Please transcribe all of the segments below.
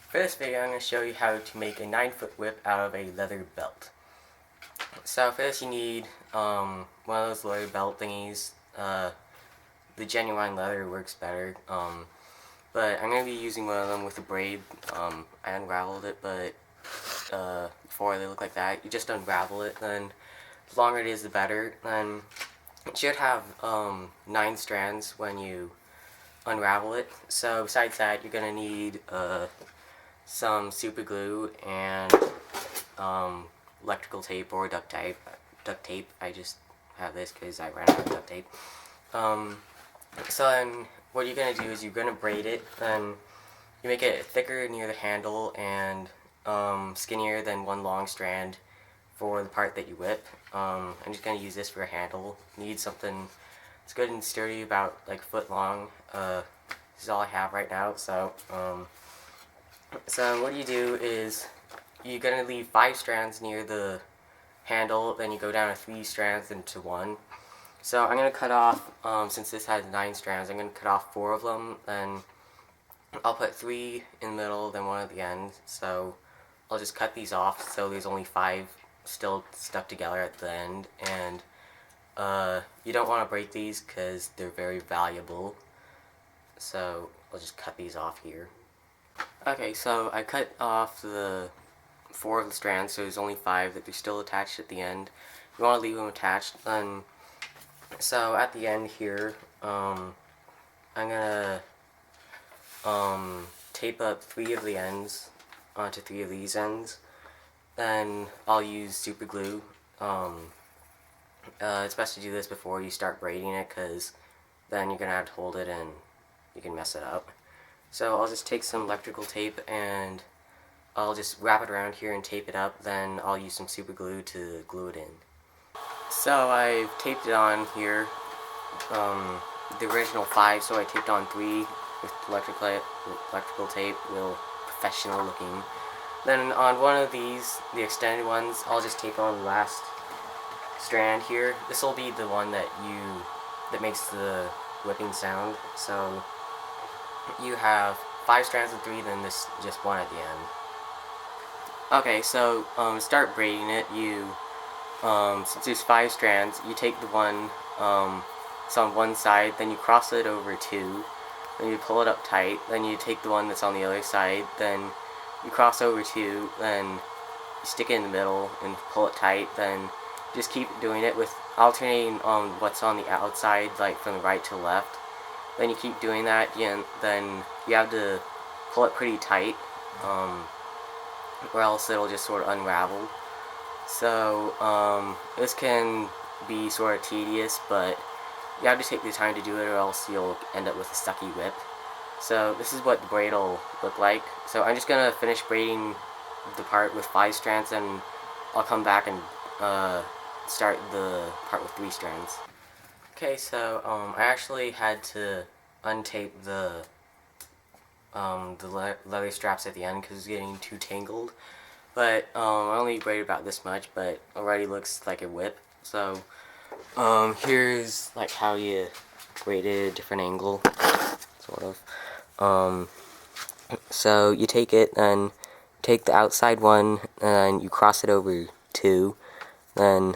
For this video, I'm going to show you how to make a 9-foot whip out of a leather belt. So for this you need one of those leather belt thingies. The genuine leather works better, but I'm going to be using one of them with a braid. I unraveled it, but before they look like that. You just unravel it, then the longer it is the better. Then it should have 9 strands when you unravel it. So besides that, you're going to need some super glue and electrical tape or duct tape. I just have this because I ran out of duct tape. So then what you're going to do is you're going to braid it, then you make it thicker near the handle and skinnier than one long strand for the part that you whip. I'm just going to use this for a handle. You need something that's good and sturdy, about like a foot long. This is all I have right now, so what you do is you're going to leave 5 strands near the handle, then you go down to 3 strands into 1. So I'm going to cut off, since this has 9 strands, I'm going to cut off 4 of them, then I'll put 3 in the middle, then 1 at the end. So I'll just cut these off so there's only 5 still stuck together at the end, and you don't want to break these because they're very valuable. So I'll just cut these off here. Okay, so I cut off the 4 of the strands, so there's only 5 that they're still attached at the end. You want to leave them attached. Then, so at the end here, I'm gonna tape up 3 of the ends onto 3 of these ends. Then I'll use super glue. It's best to do this before you start braiding it, because then you're gonna have to hold it and you can mess it up. So I'll just take some electrical tape and I'll just wrap it around here and tape it up. Then I'll use some super glue to glue it in. So I've taped it on here, the original 5, so I taped on 3 with electrical tape, real professional looking. Then on one of these, the extended ones, I'll just tape on the last strand here. This will be the one that makes the whipping sound. So you have 5 strands of 3, then this just 1 at the end. Okay, so start braiding it. You since there's 5 strands, you take the one that's on one side, then you cross it over 2, then you pull it up tight, then you take the one that's on the other side, then you cross over 2, then you stick it in the middle and pull it tight. Then just keep doing it with alternating on what's on the outside, like from the right to the left. Then you keep doing that, then you have to pull it pretty tight, or else it'll just sort of unravel. So this can be sort of tedious, but you have to take the time to do it, or else you'll end up with a sucky whip. So this is what the braid will look like. So I'm just going to finish braiding the part with 5 strands, and I'll come back and start the part with 3 strands. Okay, so I actually had to untape the leather straps at the end because it was getting too tangled. But I only braided about this much, but already looks like a whip. So here's like how you braid it at a different angle, sort of. So you take it and take the outside one and you cross it over 2. Then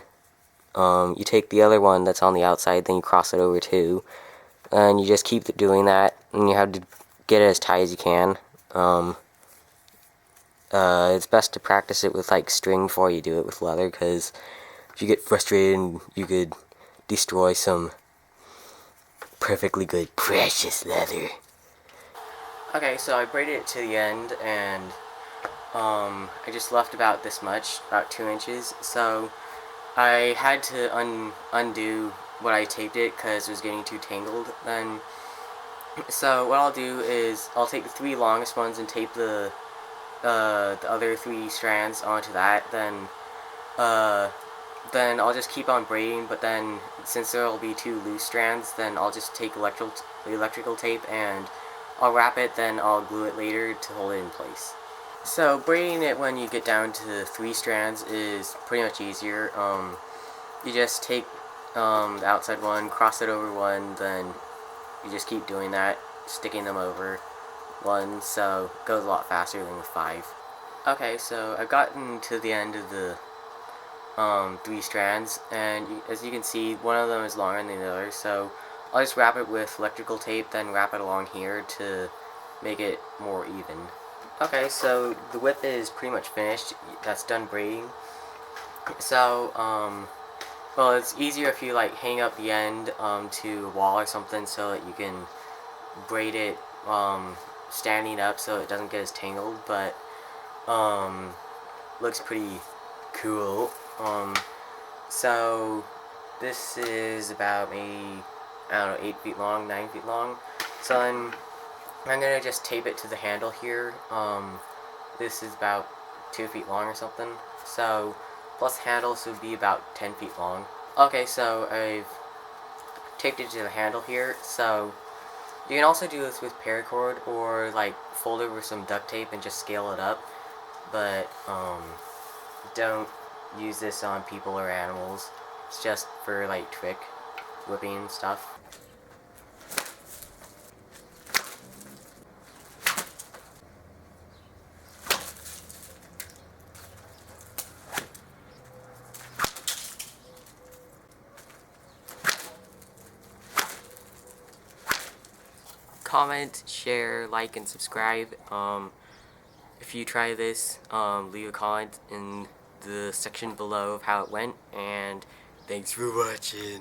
you take the other one that's on the outside, then you cross it over 2, and you just keep doing that, and you have to get it as tight as you can. It's best to practice it with like string before you do it with leather, because if you get frustrated, you could destroy some perfectly good precious leather. Okay, so I braided it to the end, and I just left about this much, about 2 inches. So I had to undo what I taped it because it was getting too tangled. Then, so what I'll do is I'll take the 3 longest ones and tape the other 3 strands onto that. Then I'll just keep on braiding. But then, since there will be 2 loose strands, then I'll just take electrical tape and I'll wrap it. Then I'll glue it later to hold it in place. So braiding it when you get down to 3 strands is pretty much easier. You just take the outside one, cross it over 1, then you just keep doing that, sticking them over. one, so it goes a lot faster than with 5. Okay, so I've gotten to the end of the 3 strands, and as you can see, one of them is longer than the other, so I'll just wrap it with electrical tape, then wrap it along here to make it more even. Okay, so the whip is pretty much finished. That's done braiding. So, well, it's easier if you like hang up the end to a wall or something so that you can braid it standing up so it doesn't get as tangled, but looks pretty cool. So this is about maybe, I don't know, 8 feet long, 9 feet long. So I'm gonna just tape it to the handle here. This is about 2 feet long or something. So plus handle, so would be about 10 feet long. Okay, so I've taped it to the handle here. So you can also do this with paracord or like fold it with some duct tape and just scale it up. But don't use this on people or animals. It's just for like trick whipping and stuff. Comment, share, like, and subscribe. If you try this, leave a comment in the section below of how it went, and thanks for watching.